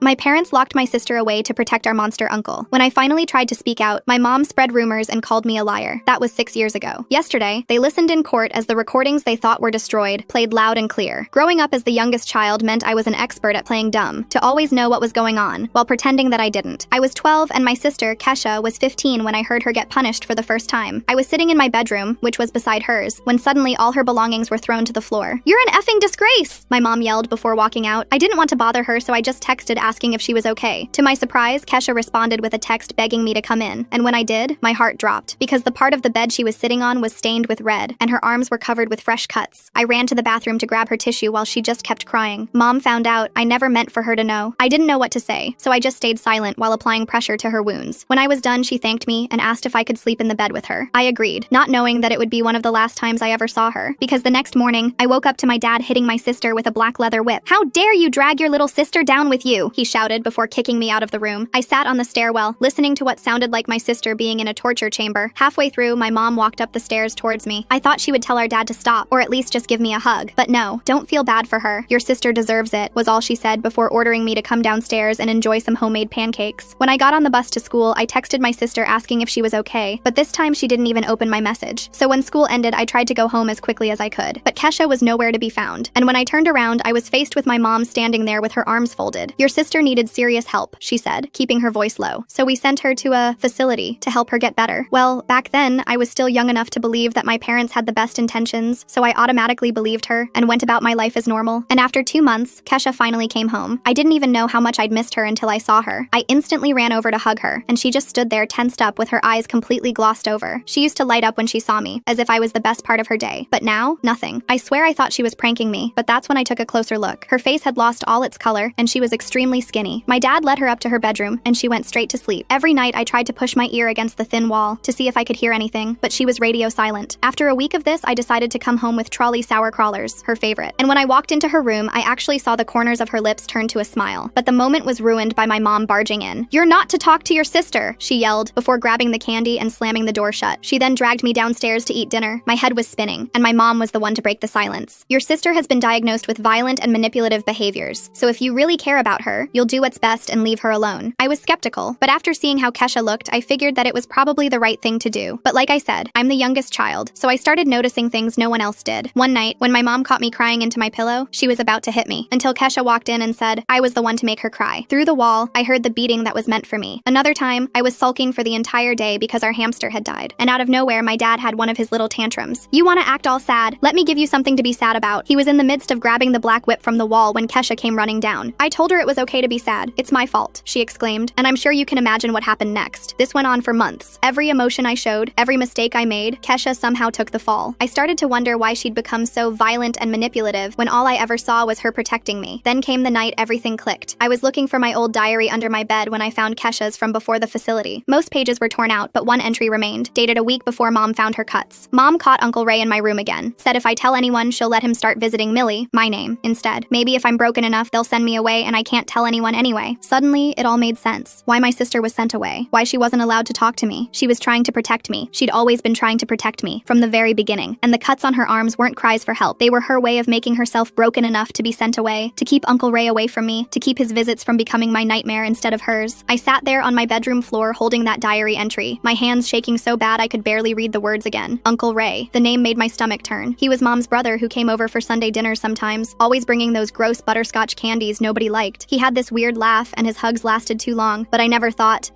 My parents locked my sister away to protect our monster uncle. When I finally tried to speak out, my mom spread rumors and called me a liar. That was 6 years ago. Yesterday, they listened in court as the recordings they thought were destroyed played loud and clear. Growing up as the youngest child meant I was an expert at playing dumb, to always know what was going on, while pretending that I didn't. I was 12 and my sister, Kesha, was 15 when I heard her get punished for the first time. I was sitting in my bedroom, which was beside hers, when suddenly all her belongings were thrown to the floor. "You're an effing disgrace!" my mom yelled before walking out. I didn't want to bother her, so I just texted asking if she was okay. To my surprise, Kesha responded with a text begging me to come in, and when I did, my heart dropped, because the part of the bed she was sitting on was stained with red, and her arms were covered with fresh cuts. I ran to the bathroom to grab her tissue while she just kept crying. Mom found out. I never meant for her to know. I didn't know what to say, so I just stayed silent while applying pressure to her wounds. When I was done, she thanked me and asked if I could sleep in the bed with her. I agreed, not knowing that it would be one of the last times I ever saw her, because the next morning, I woke up to my dad hitting my sister with a black leather whip. "How dare you drag your little sister down with you?" he shouted before kicking me out of the room. I sat on the stairwell, listening to what sounded like my sister being in a torture chamber. Halfway through, my mom walked up the stairs towards me. I thought she would tell our dad to stop, or at least just give me a hug. But no, "Don't feel bad for her. Your sister deserves it," was all she said before ordering me to come downstairs and enjoy some homemade pancakes. When I got on the bus to school, I texted my sister asking if she was okay, but this time she didn't even open my message. So when school ended, I tried to go home as quickly as I could. But Kesha was nowhere to be found. And when I turned around, I was faced with my mom standing there with her arms folded. "Your sister needed serious help," she said, keeping her voice low. "So we sent her to a facility to help her get better." Well, back then, I was still young enough to believe that my parents had the best intentions, so I automatically believed her and went about my life as normal. And after 2 months, Kesha finally came home. I didn't even know how much I'd missed her until I saw her. I instantly ran over to hug her, and she just stood there tensed up with her eyes completely glossed over. She used to light up when she saw me, as if I was the best part of her day. But now, nothing. I swear I thought she was pranking me, but that's when I took a closer look. Her face had lost all its color, and she was extremely skinny. My dad led her up to her bedroom, and she went straight to sleep. Every night, I tried to push my ear against the thin wall to see if I could hear anything, but she was radio silent. After a week of this, I decided to come home with trolley sour crawlers, her favorite. And when I walked into her room, I actually saw the corners of her lips turn to a smile. But the moment was ruined by my mom barging in. "You're not to talk to your sister," she yelled before grabbing the candy and slamming the door shut. She then dragged me downstairs to eat dinner. My head was spinning, and my mom was the one to break the silence. "Your sister has been diagnosed with violent and manipulative behaviors, so if you really care about her, you'll do what's best and leave her alone." I was skeptical, but after seeing how Kesha looked, I figured that it was probably the right thing to do. But like I said, I'm the youngest child, so I started noticing things no one else did. One night, when my mom caught me crying into my pillow, she was about to hit me, until Kesha walked in and said I was the one to make her cry. Through the wall, I heard the beating that was meant for me. Another time, I was sulking for the entire day because our hamster had died, and out of nowhere, my dad had one of his little tantrums. "You want to act all sad? Let me give you something to be sad about." He was in the midst of grabbing the black whip from the wall when Kesha came running down. I told her it was okay to be sad. "It's my fault," she exclaimed, and I'm sure you can imagine what happened next. This went on for months. Every emotion I showed, every mistake I made, Kesha somehow took the fall. I started to wonder why she'd become so violent and manipulative when all I ever saw was her protecting me. Then came the night everything clicked. I was looking for my old diary under my bed when I found Kesha's from before the facility. Most pages were torn out, but one entry remained, dated a week before Mom found her cuts. Mom caught Uncle Ray in my room again. Said if I tell anyone, she'll let him start visiting Millie, my name, instead. Maybe if I'm broken enough, they'll send me away and I can't tell anyone anyway. Suddenly, it all made sense. Why my sister was sent away. Why she wasn't allowed to talk to me. She was trying to protect me. She'd always been trying to protect me, from the very beginning. And the cuts on her arms weren't cries for help. They were her way of making herself broken enough to be sent away, to keep Uncle Ray away from me, to keep his visits from becoming my nightmare instead of hers. I sat there on my bedroom floor holding that diary entry, my hands shaking so bad I could barely read the words again. Uncle Ray. The name made my stomach turn. He was Mom's brother who came over for Sunday dinners sometimes, always bringing those gross butterscotch candies nobody liked. He had this weird laugh and his hugs lasted too long, but I never thought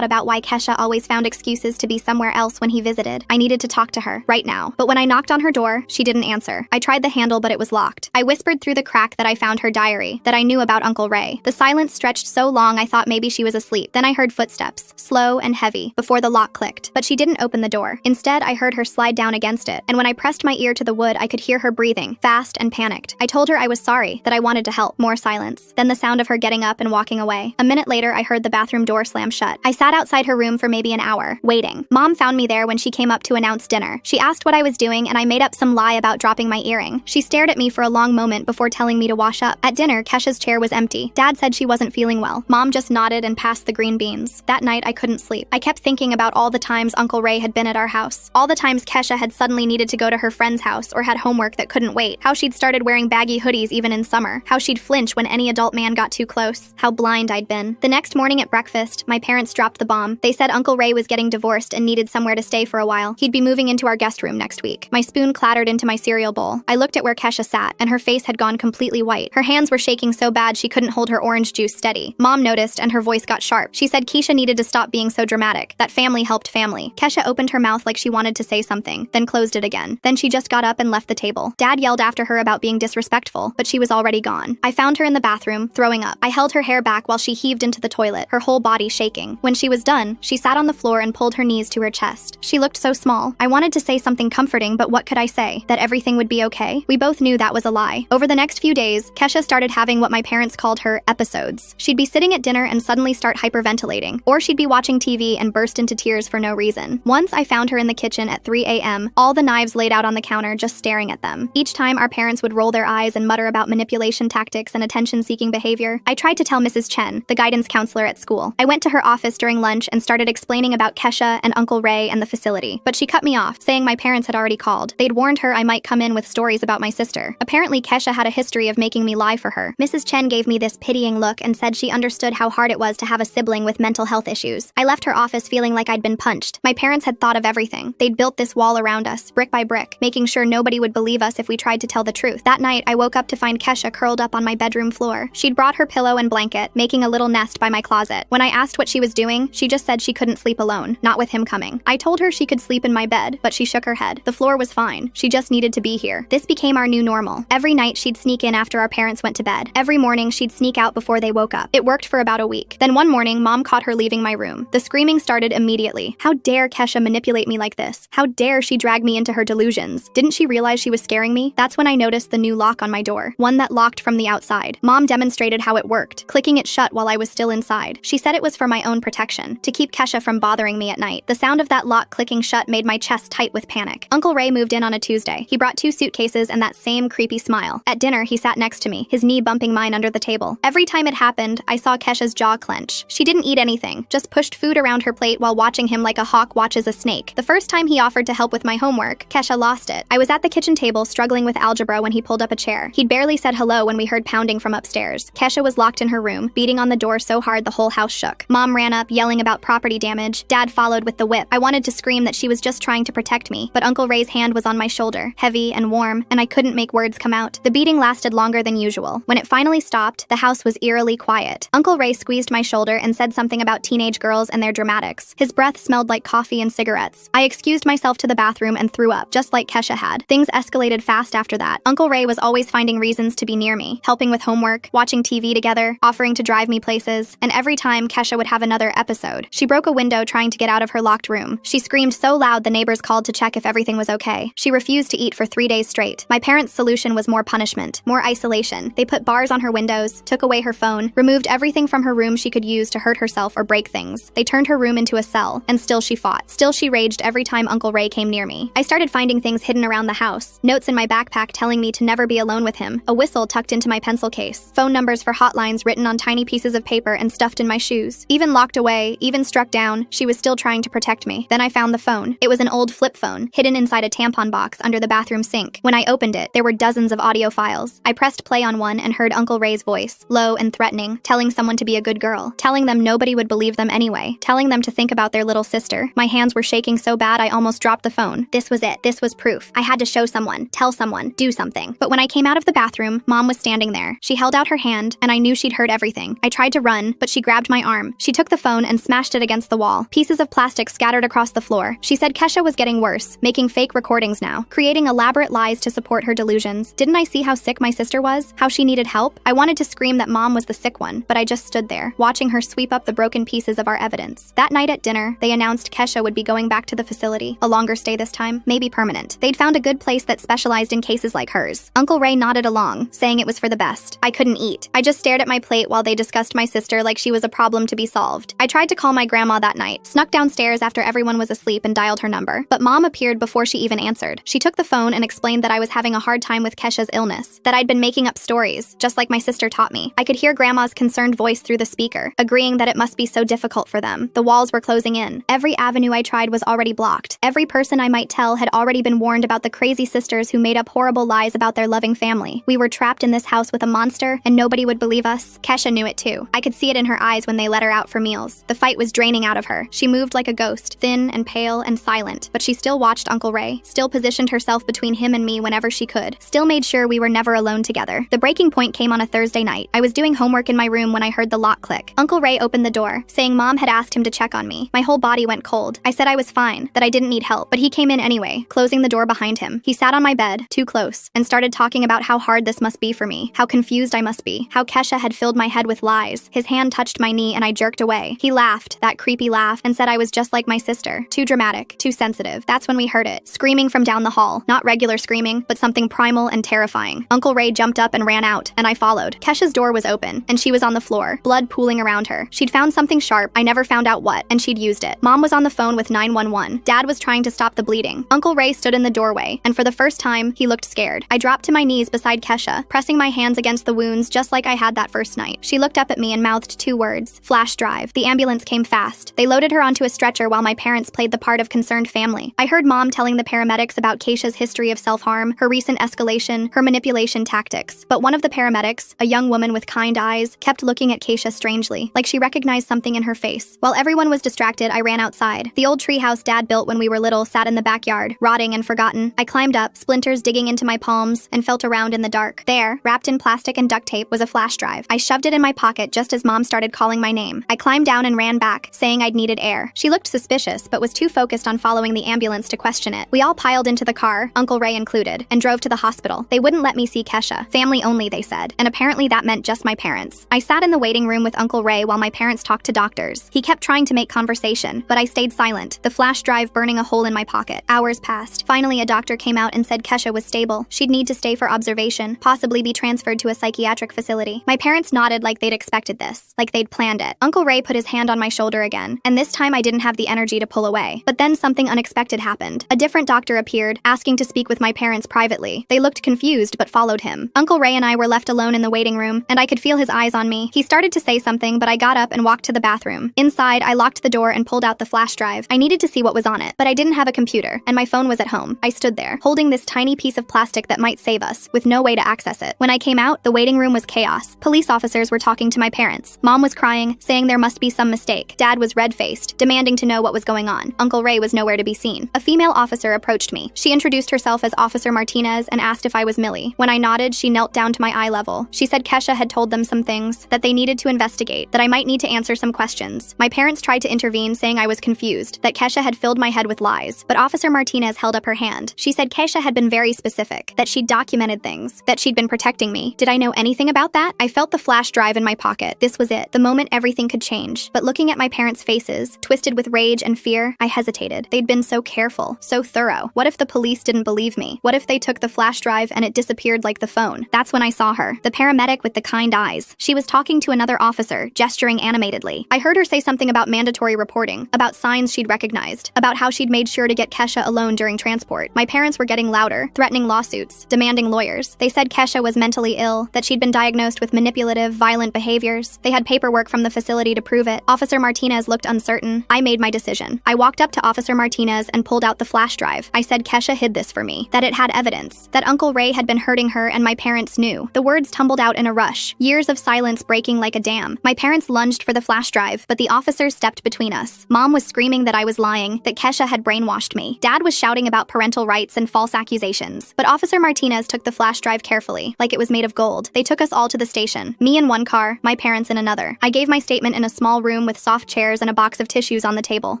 about why Kesha always found excuses to be somewhere else when he visited. I needed to talk to her, right now. But when I knocked on her door, she didn't answer. I tried the handle, but it was locked. I whispered through the crack that I found her diary, that I knew about Uncle Ray. The silence stretched so long I thought maybe she was asleep. Then I heard footsteps, slow and heavy, before the lock clicked. But she didn't open the door. Instead, I heard her slide down against it, and when I pressed my ear to the wood, I could hear her breathing, fast and panicked. I told her I was sorry, that I wanted to help. More silence. Then the sound of her getting up and walking away. A minute later, I heard the bathroom door slam shut. I sat outside her room for maybe an hour, waiting. Mom found me there when she came up to announce dinner. She asked what I was doing, and I made up some lie about dropping my earring. She stared at me for a long moment before telling me to wash up. At dinner, Kesha's chair was empty. Dad said she wasn't feeling well. Mom just nodded and passed the green beans. That night, I couldn't sleep. I kept thinking about all the times Uncle Ray had been at our house. All the times Kesha had suddenly needed to go to her friend's house or had homework that couldn't wait. How she'd started wearing baggy hoodies even in summer. How she'd flinch when any adult man man got too close. How blind I'd been. The next morning at breakfast, my parents dropped the bomb. They said Uncle Ray was getting divorced and needed somewhere to stay for a while. He'd be moving into our guest room next week. My spoon clattered into my cereal bowl. I looked at where Kesha sat, and her face had gone completely white. Her hands were shaking so bad she couldn't hold her orange juice steady. Mom noticed, and her voice got sharp. She said Keisha needed to stop being so dramatic. That family helped family. Kesha opened her mouth like she wanted to say something, then closed it again. Then she just got up and left the table. Dad yelled after her about being disrespectful, but she was already gone. I found her in the bathroom, throwing up. I held her hair back while she heaved into the toilet, her whole body shaking. When she was done, she sat on the floor and pulled her knees to her chest. She looked so small. I wanted to say something comforting, but what could I say? That everything would be okay? We both knew that was a lie. Over the next few days, Kesha started having what my parents called her episodes. She'd be sitting at dinner and suddenly start hyperventilating, or she'd be watching TV and burst into tears for no reason. Once I found her in the kitchen at 3 a.m., all the knives laid out on the counter, just staring at them. Each time our parents would roll their eyes and mutter about manipulation tactics and attention-seeking behavior. I tried to tell Mrs. Chen, the guidance counselor at school. I went to her office during lunch and started explaining about Kesha and Uncle Ray and the facility, but she cut me off, saying my parents had already called. They'd warned her I might come in with stories about my sister. Apparently, Kesha had a history of making me lie for her. Mrs. Chen gave me this pitying look and said she understood how hard it was to have a sibling with mental health issues. I left her office feeling like I'd been punched. My parents had thought of everything. They'd built this wall around us, brick by brick, making sure nobody would believe us if we tried to tell the truth. That night, I woke up to find Kesha curled up on my bedroom floor. She'd brought her pillow and blanket, making a little nest by my closet. When I asked what she was doing, she just said she couldn't sleep alone, not with him coming. I told her she could sleep in my bed, but she shook her head. The floor was fine. She just needed to be here. This became our new normal. Every night, she'd sneak in after our parents went to bed. Every morning, she'd sneak out before they woke up. It worked for about a week. Then one morning, Mom caught her leaving my room. The screaming started immediately. How dare Kesha manipulate me like this? How dare she drag me into her delusions? Didn't she realize she was scaring me? That's when I noticed the new lock on my door, one that locked from the outside. Mom demonstrated how it worked, clicking it shut while I was still inside. She said it was for my own protection, to keep Kesha from bothering me at night. The sound of that lock clicking shut made my chest tight with panic. Uncle Ray moved in on a Tuesday. He brought 2 suitcases and that same creepy smile. At dinner, he sat next to me, his knee bumping mine under the table. Every time it happened, I saw Kesha's jaw clench. She didn't eat anything, just pushed food around her plate while watching him like a hawk watches a snake. The first time he offered to help with my homework, Kesha lost it. I was at the kitchen table struggling with algebra when he pulled up a chair. He'd barely said hello when we heard pounding from upstairs. Kesha was locked in her room, beating on the door so hard the whole house shook. Mom ran up, yelling about property damage. Dad followed with the whip. I wanted to scream that she was just trying to protect me, but Uncle Ray's hand was on my shoulder, heavy and warm, and I couldn't make words come out. The beating lasted longer than usual. When it finally stopped, the house was eerily quiet. Uncle Ray squeezed my shoulder and said something about teenage girls and their dramatics. His breath smelled like coffee and cigarettes. I excused myself to the bathroom and threw up, just like Kesha had. Things escalated fast after that. Uncle Ray was always finding reasons to be near me, helping with homework, watching TV together, offering to drive me places, and every time Kesha would have another episode. She broke a window trying to get out of her locked room. She screamed so loud the neighbors called to check if everything was okay. She refused to eat for 3 days straight. My parents' solution was more punishment, more isolation. They put bars on her windows, took away her phone, removed everything from her room she could use to hurt herself or break things. They turned her room into a cell, and still she fought. Still she raged every time Uncle Ray came near me. I started finding things hidden around the house, notes in my backpack telling me to never be alone with him, a whistle tucked into my pencil case, phone numbers for hotlines written on tiny pieces of paper and stuffed in my shoes. Even locked away, even struck down, she was still trying to protect me. Then I found the phone. It was an old flip phone, hidden inside a tampon box under the bathroom sink. When I opened it, there were dozens of audio files. I pressed play on one and heard Uncle Ray's voice, low and threatening, telling someone to be a good girl, telling them nobody would believe them anyway, telling them to think about their little sister. My hands were shaking so bad I almost dropped the phone. This was it. This was proof. I had to show someone, tell someone, do something. But when I came out of the bathroom, Mom was standing there. She held out her hand, and I knew she'd heard everything. I tried to run, but she grabbed my arm. She took the phone and smashed it against the wall. Pieces of plastic scattered across the floor. She said Kesha was getting worse, making fake recordings now, creating elaborate lies to support her delusions. Didn't I see how sick my sister was? How she needed help? I wanted to scream that Mom was the sick one, but I just stood there, watching her sweep up the broken pieces of our evidence. That night at dinner, they announced Kesha would be going back to the facility. A longer stay this time, maybe permanent. They'd found a good place that specialized in cases like hers. Uncle Ray nodded along, saying it was for the best. I couldn't eat. I just stared at my plate while they discussed my sister like she was a problem to be solved. I tried to call my grandma that night, snuck downstairs after everyone was asleep and dialed her number. But Mom appeared before she even answered. She took the phone and explained that I was having a hard time with Kesha's illness, that I'd been making up stories, just like my sister taught me. I could hear Grandma's concerned voice through the speaker, agreeing that it must be so difficult for them. The walls were closing in. Every avenue I tried was already blocked. Every person I might tell had already been warned about the crazy sisters who made up horrible lies about their loving family. We were trapped in this house with a monster, and nobody nobody would believe us. Kesha knew it too. I could see it in her eyes when they let her out for meals. The fight was draining out of her. She moved like a ghost, thin and pale and silent, but she still watched Uncle Ray, still positioned herself between him and me whenever she could, still made sure we were never alone together. The breaking point came on a Thursday night. I was doing homework in my room when I heard the lock click. Uncle Ray opened the door, saying Mom had asked him to check on me. My whole body went cold. I said I was fine, that I didn't need help, but he came in anyway, closing the door behind him. He sat on my bed, too close, and started talking about how hard this must be for me, how confused I must be, how Kesha had filled my head with lies. His hand touched my knee and I jerked away. He laughed, that creepy laugh, and said I was just like my sister. Too dramatic, too sensitive. That's when we heard it. Screaming from down the hall. Not regular screaming, but something primal and terrifying. Uncle Ray jumped up and ran out, and I followed. Kesha's door was open, and she was on the floor, blood pooling around her. She'd found something sharp, I never found out what, and she'd used it. Mom was on the phone with 911. Dad was trying to stop the bleeding. Uncle Ray stood in the doorway, and for the first time, he looked scared. I dropped to my knees beside Kesha, pressing my hands against the wounds just like I had that first night. She looked up at me and mouthed 2 words: flash drive. The ambulance came fast. They loaded her onto a stretcher while my parents played the part of concerned family. I heard Mom telling the paramedics about Keisha's history of self-harm, her recent escalation, her manipulation tactics. But one of the paramedics, a young woman with kind eyes, kept looking at Keisha strangely, like she recognized something in her face. While everyone was distracted, I ran outside. The old treehouse Dad built when we were little sat in the backyard, rotting and forgotten. I climbed up, splinters digging into my palms, and felt around in the dark. There, wrapped in plastic and duct tape, was a flash drive. I shoved it in my pocket just as Mom started calling my name. I climbed down and ran back, saying I'd needed air. She looked suspicious, but was too focused on following the ambulance to question it. We all piled into the car, Uncle Ray included, and drove to the hospital. They wouldn't let me see Kesha. Family only, they said, and apparently that meant just my parents. I sat in the waiting room with Uncle Ray while my parents talked to doctors. He kept trying to make conversation, but I stayed silent, the flash drive burning a hole in my pocket. Hours passed. Finally, a doctor came out and said Kesha was stable. She'd need to stay for observation, possibly be transferred to a psychiatric facility. My parents nodded like they'd expected this, like they'd planned it. Uncle Ray put his hand on my shoulder again, and this time I didn't have the energy to pull away. But then something unexpected happened. A different doctor appeared, asking to speak with my parents privately. They looked confused but followed him. Uncle Ray and I were left alone in the waiting room, and I could feel his eyes on me. He started to say something, but I got up and walked to the bathroom. Inside, I locked the door and pulled out the flash drive. I needed to see what was on it, but I didn't have a computer, and my phone was at home. I stood there, holding this tiny piece of plastic that might save us, with no way to access it. When I came out, the waiting room was chaos. Police officers were talking to my parents. Mom was crying, saying there must be some mistake. Dad was red-faced, demanding to know what was going on. Uncle Ray was nowhere to be seen. A female officer approached me. She introduced herself as Officer Martinez and asked if I was Millie. When I nodded, she knelt down to my eye level. She said Kesha had told them some things, that they needed to investigate, that I might need to answer some questions. My parents tried to intervene, saying I was confused, that Kesha had filled my head with lies. But Officer Martinez held up her hand. She said Kesha had been very specific, that she'd documented things, that she'd been protecting me. Did I know anything about that? I felt the flash drive in my pocket. This was it, the moment everything could change. But looking at my parents' faces, twisted with rage and fear, I hesitated. They'd been so careful, so thorough. What if the police didn't believe me? What if they took the flash drive and it disappeared like the phone? That's when I saw her, the paramedic with the kind eyes. She was talking to another officer, gesturing animatedly. I heard her say something about mandatory reporting, about signs she'd recognized, about how she'd made sure to get Kesha alone during transport. My parents were getting louder, threatening lawsuits, demanding lawyers. They said Kesha was mentally ill, that she'd been diagnosed with manipulative, violent behaviors. They had paperwork from the facility to prove it. Officer Martinez looked uncertain. I made my decision. I walked up to Officer Martinez and pulled out the flash drive. I said Kesha hid this for me, that it had evidence, that Uncle Ray had been hurting her and my parents knew. The words tumbled out in a rush, years of silence breaking like a dam. My parents lunged for the flash drive, but the officers stepped between us. Mom was screaming that I was lying, that Kesha had brainwashed me. Dad was shouting about parental rights and false accusations. But Officer Martinez took the flash drive carefully, like it was made of gold. They took us all to the station, me in one car, my parents in another. I gave my statement in a small room with soft chairs and a box of tissues on the table.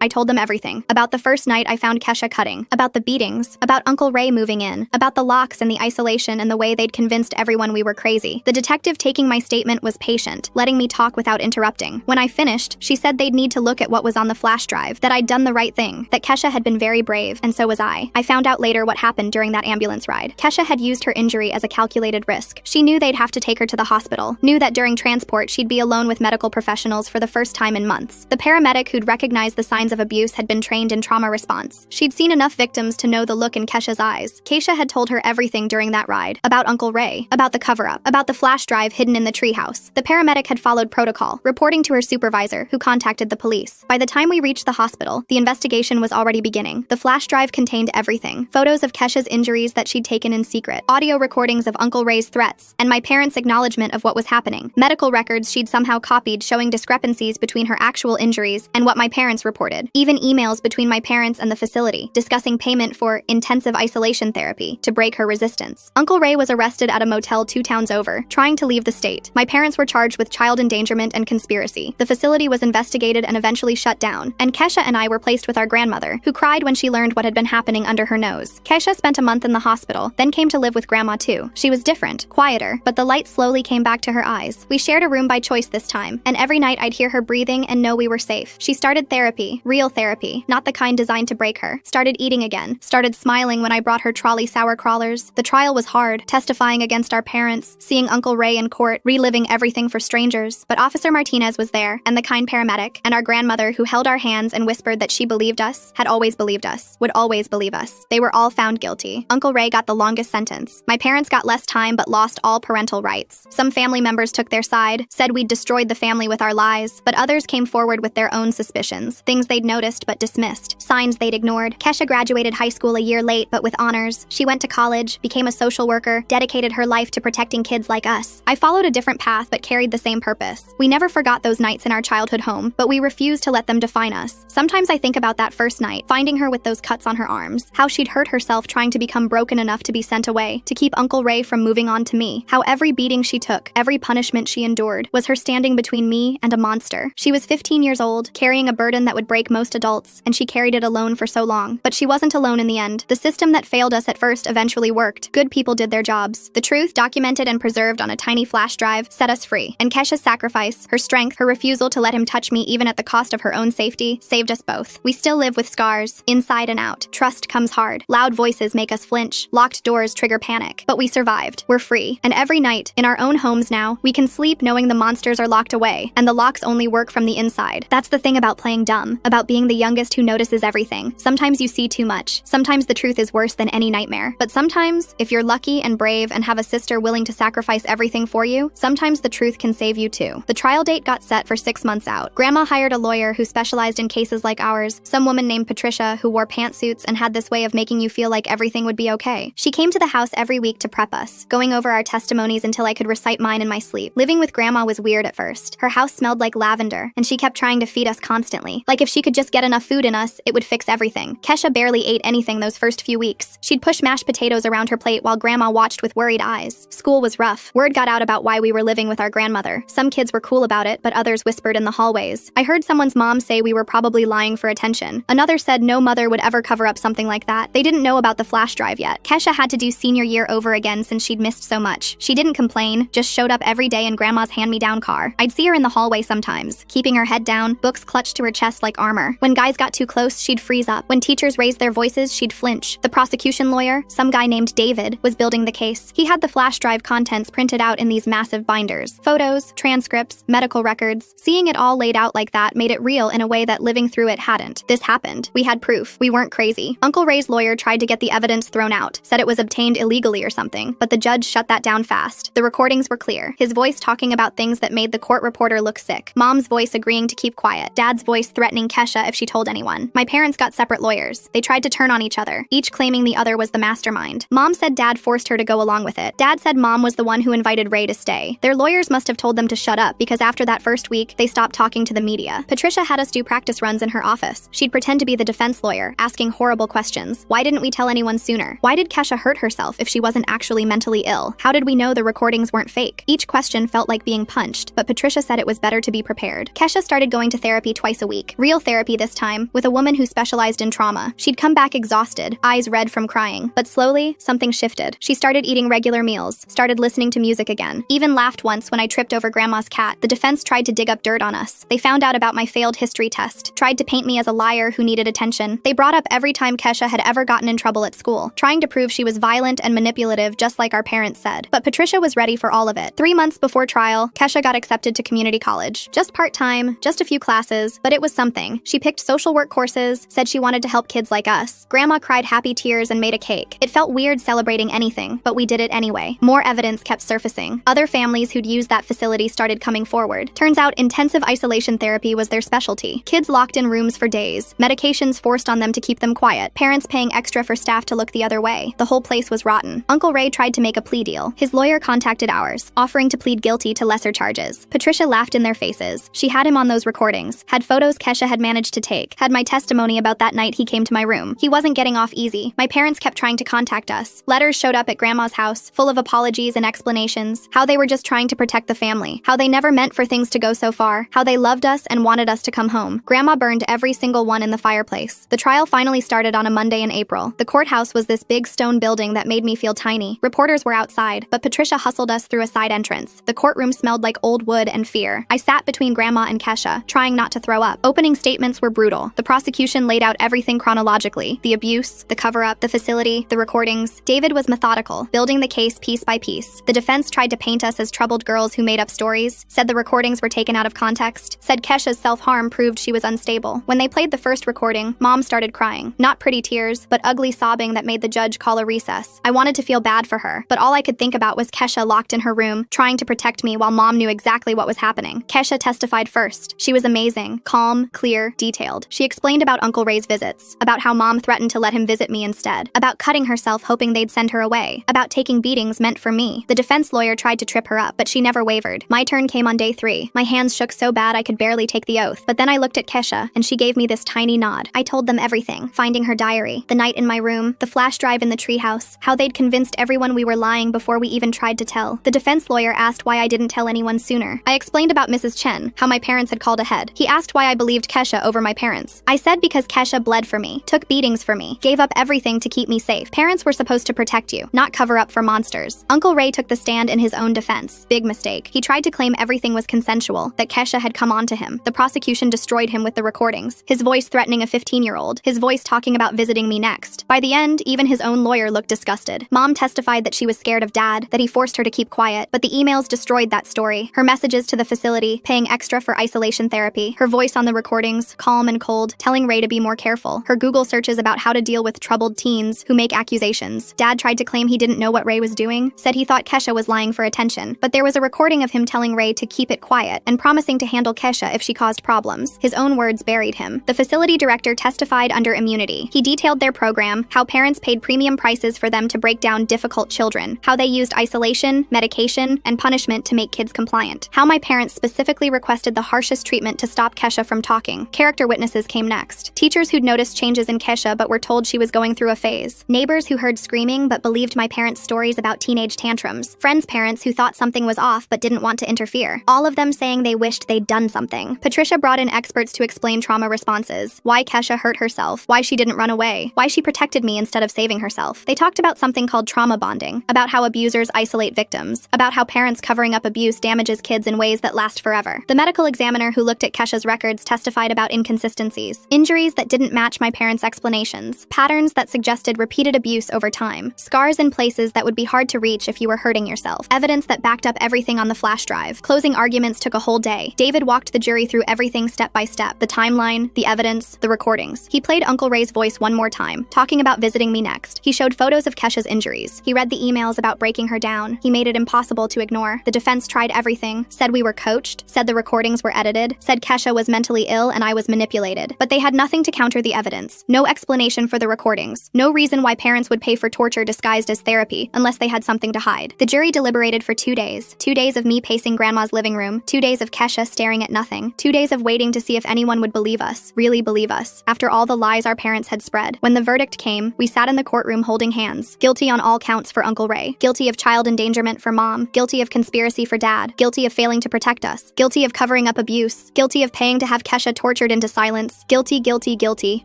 I told them everything. About the first night I found Kesha cutting, about the beatings, about Uncle Ray moving in, about the locks and the isolation and the way they'd convinced everyone we were crazy. The detective taking my statement was patient, letting me talk without interrupting. When I finished, she said they'd need to look at what was on the flash drive, that I'd done the right thing, that Kesha had been very brave, and so was I. I found out later what happened during that ambulance ride. Kesha had used her injury as a calculated risk. She knew they'd have to take her to the hospital, knew that during transport she'd be alone with medical professionals for the first time in months. The paramedic who'd recognized the signs of abuse had been trained in trauma response. She'd seen enough victims to know the look in Kesha's eyes. Keisha had told her everything during that ride, about Uncle Ray, about the cover-up, about the flash drive hidden in the treehouse. The paramedic had followed protocol, reporting to her supervisor, who contacted the police. By the time we reached the hospital, the investigation was already beginning. The flash drive contained everything: photos of Kesha's injuries that she'd taken in secret, audio recordings of Uncle Ray's threats, and my parents' acknowledgement acknowledgement of what was happening. Medical records she'd somehow copied showing discrepancies between her actual injuries and what my parents reported. Even emails between my parents and the facility, discussing payment for intensive isolation therapy to break her resistance. Uncle Ray was arrested at a motel 2 towns over, trying to leave the state. My parents were charged with child endangerment and conspiracy. The facility was investigated and eventually shut down, and Kesha and I were placed with our grandmother, who cried when she learned what had been happening under her nose. Kesha spent a month in the hospital, then came to live with Grandma too. She was different, quieter, but the light slowly came back to her eyes. We shared a room by choice this time, and every night I'd hear her breathing and know we were safe. She started therapy, real therapy, not the kind designed to break her. Started eating again, started smiling when I brought her trolley sour crawlers. The trial was hard, testifying against our parents, seeing Uncle Ray in court, reliving everything for strangers. But Officer Martinez was there, and the kind paramedic, and our grandmother who held our hands and whispered that she believed us, had always believed us, would always believe us. They were all found guilty. Uncle Ray got the longest sentence. My parents got less time but lost all parental rights. Some family members took their side, said we'd destroyed the family with our lies, but others came forward with their own suspicions, things they'd noticed but dismissed, signs they'd ignored. Kesha graduated high school a year late but with honors. She went to college, became a social worker, dedicated her life to protecting kids like us. I followed a different path but carried the same purpose. We never forgot those nights in our childhood home, but we refused to let them define us. Sometimes I think about that first night, finding her with those cuts on her arms, how she'd hurt herself trying to become broken enough to be sent away, to keep Uncle Ray from moving on to me, how every beating she took, every punishment she endured, was her standing between me and a monster. She was 15 years old, carrying a burden that would break most adults, and she carried it alone for so long. But she wasn't alone in the end. The system that failed us at first eventually worked. Good people did their jobs. The truth, documented and preserved on a tiny flash drive, set us free. And Kesha's sacrifice, her strength, her refusal to let him touch me even at the cost of her own safety, saved us both. We still live with scars, inside and out. Trust comes hard. Loud voices make us flinch. Locked doors trigger panic. But we survived. We're free. And every night, in our own homes now, we can sleep knowing the monsters are locked away, and the locks only work from the inside. That's the thing about playing dumb, about being the youngest who notices everything. Sometimes you see too much. Sometimes the truth is worse than any nightmare. But sometimes, if you're lucky and brave and have a sister willing to sacrifice everything for you, sometimes the truth can save you too. The trial date got set for 6 months out. Grandma hired a lawyer who specialized in cases like ours, some woman named Patricia who wore pantsuits and had this way of making you feel like everything would be okay. She came to the house every week to prep us, going over our testimonies until I could recite mine in my sleep. Living with Grandma was weird at first. Her house smelled like lavender, and she kept trying to feed us constantly. Like if she could just get enough food in us, it would fix everything. Kesha barely ate anything those first few weeks. She'd push mashed potatoes around her plate while Grandma watched with worried eyes. School was rough. Word got out about why we were living with our grandmother. Some kids were cool about it, but others whispered in the hallways. I heard someone's mom say we were probably lying for attention. Another said no mother would ever cover up something like that. They didn't know about the flash drive yet. Kesha had to do senior year over again since she'd missed so much. She didn't complain, just showed up every day in Grandma's hand-me-down car. I'd see her in the hallway sometimes, keeping her head down, books clutched to her chest like armor. When guys got too close, she'd freeze up. When teachers raised their voices, she'd flinch. The prosecution lawyer, some guy named David, was building the case. He had the flash drive contents printed out in these massive binders. Photos, transcripts, medical records. Seeing it all laid out like that made it real in a way that living through it hadn't. This happened. We had proof. We weren't crazy. Uncle Ray's lawyer tried to get the evidence thrown out, said it was obtained illegally or something, but the judge shut that down fast. The recordings were clear. His voice talking about things that made the court reporter look sick. Mom's voice agreeing to keep quiet. Dad's voice threatening Kesha if she told anyone. My parents got separate lawyers. They tried to turn on each other, each claiming the other was the mastermind. Mom said Dad forced her to go along with it. Dad said Mom was the one who invited Ray to stay. Their lawyers must have told them to shut up because after that first week, they stopped talking to the media. Patricia had us do practice runs in her office. She'd pretend to be the defense lawyer, asking horrible questions. Why didn't we tell anyone sooner? Why did Kesha hurt herself if she wasn't actually mentally ill? How did we know the recordings weren't fake? Each question felt like being punched, but Patricia said it was better to be prepared. Kesha started going to therapy twice a week. Real therapy this time, with a woman who specialized in trauma. She'd come back exhausted, eyes red from crying. But slowly, something shifted. She started eating regular meals, started listening to music again. Even laughed once when I tripped over Grandma's cat. The defense tried to dig up dirt on us. They found out about my failed history test, tried to paint me as a liar who needed attention. They brought up every time Kesha had ever gotten in trouble at school, trying to prove she was violent and manipulative just like our parents said. But Patricia was ready for all of it. 3 months before trial, Kesha got accepted to community college. Just part-time, just a few classes, but it was something. She picked social work courses, said she wanted to help kids like us. Grandma cried happy tears and made a cake. It felt weird celebrating anything, but we did it anyway. More evidence kept surfacing. Other families who'd used that facility started coming forward. Turns out intensive isolation therapy was their specialty. Kids locked in rooms for days, medications forced on them to keep them quiet, parents paying extra for staff to look the other way. The whole place was rotten. Uncle Ray tried to make a plea deal. His lawyer contacted extended hours, offering to plead guilty to lesser charges. Patricia laughed in their faces. She had him on those recordings, had photos Kesha had managed to take, had my testimony about that night he came to my room. He wasn't getting off easy. My parents kept trying to contact us. Letters showed up at Grandma's house, full of apologies and explanations, how they were just trying to protect the family, how they never meant for things to go so far, how they loved us and wanted us to come home. Grandma burned every single one in the fireplace. The trial finally started on a Monday in April. The courthouse was this big stone building that made me feel tiny. Reporters were outside, but Patricia hustled us through a side entrance. The courtroom smelled like old wood and fear. I sat between Grandma and Kesha, trying not to throw up. Opening statements were brutal. The prosecution laid out everything chronologically: the abuse, the cover-up, the facility, the recordings. David was methodical, building the case piece by piece. The defense tried to paint us as troubled girls who made up stories, said the recordings were taken out of context, said Kesha's self-harm proved she was unstable. When they played the first recording, Mom started crying. Not pretty tears, but ugly sobbing that made the judge call a recess. I wanted to feel bad for her, but all I could think about was Kesha locked in her room, trying to protect me while Mom knew exactly what was happening. Kesha testified first. She was amazing, calm, clear, detailed. She explained about Uncle Ray's visits, about how Mom threatened to let him visit me instead, about cutting herself hoping they'd send her away, about taking beatings meant for me. The defense lawyer tried to trip her up, but she never wavered. My turn came on day 3. My hands shook so bad I could barely take the oath, but then I looked at Kesha, and she gave me this tiny nod. I told them everything, finding her diary, the night in my room, the flash drive in the treehouse, how they'd convinced everyone we were lying before we even tried to tell. The defense lawyer asked why I didn't tell anyone sooner. I explained about Mrs. Chen, how my parents had called ahead. He asked why I believed Kesha over my parents. I said because Kesha bled for me, took beatings for me, gave up everything to keep me safe. Parents were supposed to protect you, not cover up for monsters. Uncle Ray took the stand in his own defense. Big mistake. He tried to claim everything was consensual, that Kesha had come on to him. The prosecution destroyed him with the recordings. His voice threatening a 15-year-old. His voice talking about visiting me next. By the end, even his own lawyer looked disgusted. Mom testified that she was scared of Dad, that he forced her to keep quiet, but the emails destroyed that story. Her messages to the facility, paying extra for isolation therapy. Her voice on the recordings, calm and cold, telling Ray to be more careful. Her Google searches about how to deal with troubled teens who make accusations. Dad tried to claim he didn't know what Ray was doing, said he thought Kesha was lying for attention, but there was a recording of him telling Ray to keep it quiet and promising to handle Kesha if she caused problems. His own words buried him. The facility director testified under immunity. He detailed their program, how parents paid premium prices for them to break down difficult children, how they used isolation, medication, and punishment to make kids compliant, how my parents specifically requested the harshest treatment to stop Kesha from talking. Character witnesses came next. Teachers who'd noticed changes in Kesha but were told she was going through a phase. Neighbors who heard screaming but believed my parents' stories about teenage tantrums. Friends' parents who thought something was off but didn't want to interfere. All of them saying they wished they'd done something. Patricia brought in experts to explain trauma responses, why Kesha hurt herself, why she didn't run away, why she protected me instead of saving herself. They talked about something called trauma bonding, about how abusers isolate victims, about how parents covering up abuse damages kids in ways that last forever. The medical examiner who looked at Kesha's records testified about inconsistencies, injuries that didn't match my parents' explanations, patterns that suggested repeated abuse over time, scars in places that would be hard to reach if you were hurting yourself, evidence that backed up everything on the flash drive. Closing arguments took a whole day. David walked the jury through everything step by step, the timeline, the evidence, the recordings. He played Uncle Ray's voice one more time, talking about visiting me next. He showed photos of Kesha's injuries. He read the emails about breaking her down. He made it impossible to ignore. The defense tried everything, said we were coached, said the recordings were edited, said Kesha was mentally ill and I was manipulated. But they had nothing to counter the evidence. No explanation for the recordings. No reason why parents would pay for torture disguised as therapy, unless they had something to hide. The jury deliberated for 2 days. 2 days of me pacing Grandma's living room. 2 days of Kesha staring at nothing. 2 days of waiting to see if anyone would believe us, really believe us, after all the lies our parents had spread. When the verdict came, we sat in the courtroom holding hands. Guilty on all counts for Uncle Ray. Guilty of child endangerment for Mom. Guilty of conspiracy for Dad. Guilty of failing to protect us. Guilty of covering up abuse. Guilty of paying to have Kesha tortured into silence. Guilty, guilty, guilty.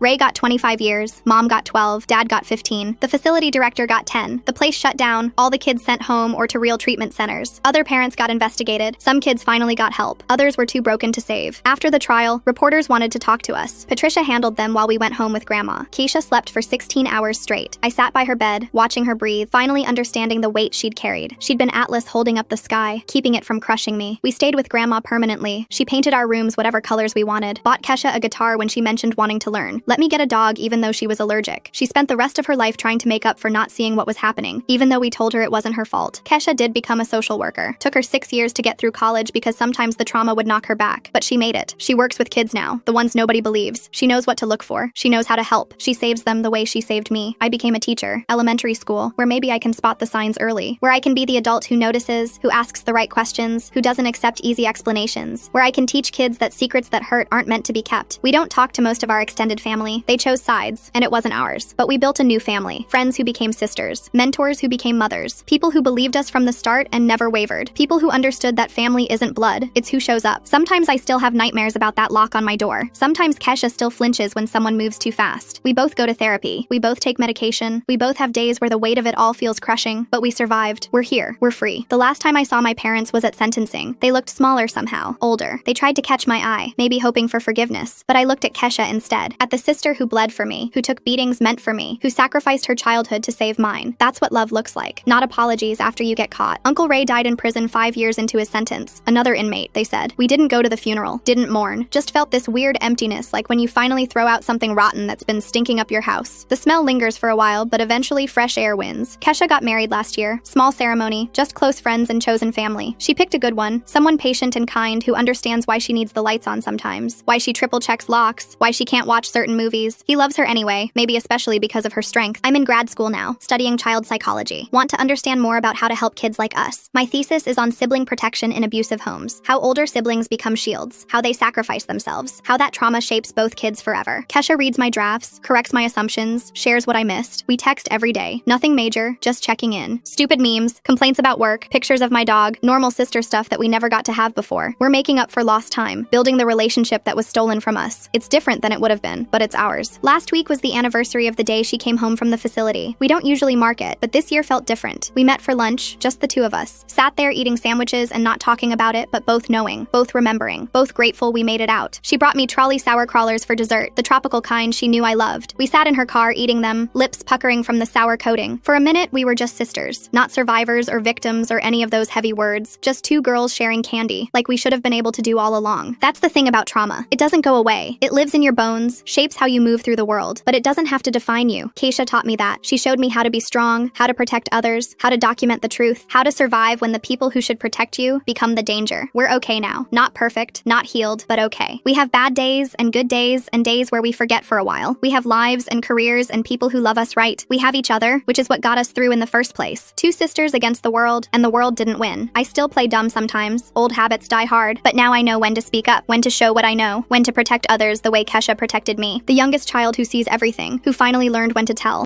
Ray got 25 years. Mom got 12. Dad got 15. The facility director got 10. The place shut down. All the kids sent home or to real treatment centers. Other parents got investigated. Some kids finally got help. Others were too broken to save. After the trial, reporters wanted to talk to us. Patricia handled them while we went home with Grandma. Keisha slept for 16 hours straight. I sat by her bed, watching her breathe, finally understanding the weight she'd carried. She'd been Atlas holding up the sky, keeping it from crushing me. We stayed with Grandma permanently. She painted our rooms whatever colors we wanted. Bought Kesha a guitar when she mentioned wanting to learn. Let me get a dog even though she was allergic. She spent the rest of her life trying to make up for not seeing what was happening, even though we told her it wasn't her fault. Kesha did become a social worker. Took her 6 years to get through college because sometimes the trauma would knock her back. But she made it. She works with kids now, the ones nobody believes. She knows what to look for. She knows how to help. She saves them the way she saved me. I became a teacher. Elementary school, where maybe I can spot the signs early. Where I can be the adult who notices, who asks the right questions, who doesn't accept easy explanations, where I can teach kids that secrets that hurt aren't meant to be kept. We don't talk to most of our extended family. They chose sides, and it wasn't ours. But we built a new family. Friends who became sisters. Mentors who became mothers. People who believed us from the start and never wavered. People who understood that family isn't blood, it's who shows up. Sometimes I still have nightmares about that lock on my door. Sometimes Kesha still flinches when someone moves too fast. We both go to therapy. We both take medication. We both have days where the weight of it all feels crushing, but we survived. We're here. We're free. The last time I saw my parents was at sentencing. They looked smaller somehow, older. They tried to catch my eye, maybe hoping for forgiveness, but I looked at Kesha instead, at the sister who bled for me, who took beatings meant for me, who sacrificed her childhood to save mine. That's what love looks like. Not apologies after you get caught. Uncle Ray died in prison 5 years into his sentence. Another inmate, they said. We didn't go to the funeral, didn't mourn, just felt this weird emptiness like when you finally throw out something rotten that's been stinking up your house. The smell lingers for a while, but eventually fresh air wins. Kesha got married last year. Small ceremony, just close friends and chosen family. She picked a good one, someone patient and kind who understands why she needs the lights on sometimes, why she triple checks locks, why she can't watch certain movies. He loves her anyway, maybe especially because of her strength. I'm in grad school now, studying child psychology. Want to understand more about how to help kids like us. My thesis is on sibling protection in abusive homes, how older siblings become shields, how they sacrifice themselves, how that trauma shapes both kids forever. Kesha reads my drafts, corrects my assumptions, shares what I missed. We text every day. Nothing major, just checking in. Stupid memes, complaints about work, pictures of my dog, normal sister stuff that we never got to have before. We're making up for lost time, building the relationship that was stolen from us. It's different than it would have been, but it's ours. Last week was the anniversary of the day she came home from the facility. We don't usually mark it, but this year felt different. We met for lunch, just the two of us. Sat there eating sandwiches and not talking about it, but both knowing, both remembering, both grateful we made it out. She brought me trolley sour crawlers for dessert, the tropical kind she knew I loved. We sat in her car eating them, lips puckering from the sour coating. For a minute, we were just sisters. Not survivors or victims or any of those heavy words. Just two girls sharing candy, like we should have been able to do all along. That's the thing about trauma. It doesn't go away. It lives in your bones, shapes how you move through the world, but it doesn't have to define you. Keisha taught me that. She showed me how to be strong, how to protect others, how to document the truth, how to survive when the people who should protect you become the danger. We're okay now. Not perfect, not healed, but okay. We have bad days and good days and days where we forget for a while. We have lives and careers and people who love us right. We have each other, which is what got us through in the first place. Two sisters against the world, and the world didn't win. I still play dumb sometimes. Old habits die hard, but now I know when to speak up, when to show what I know, when to protect others the way Kesha protected me. The youngest child who sees everything, who finally learned when to tell.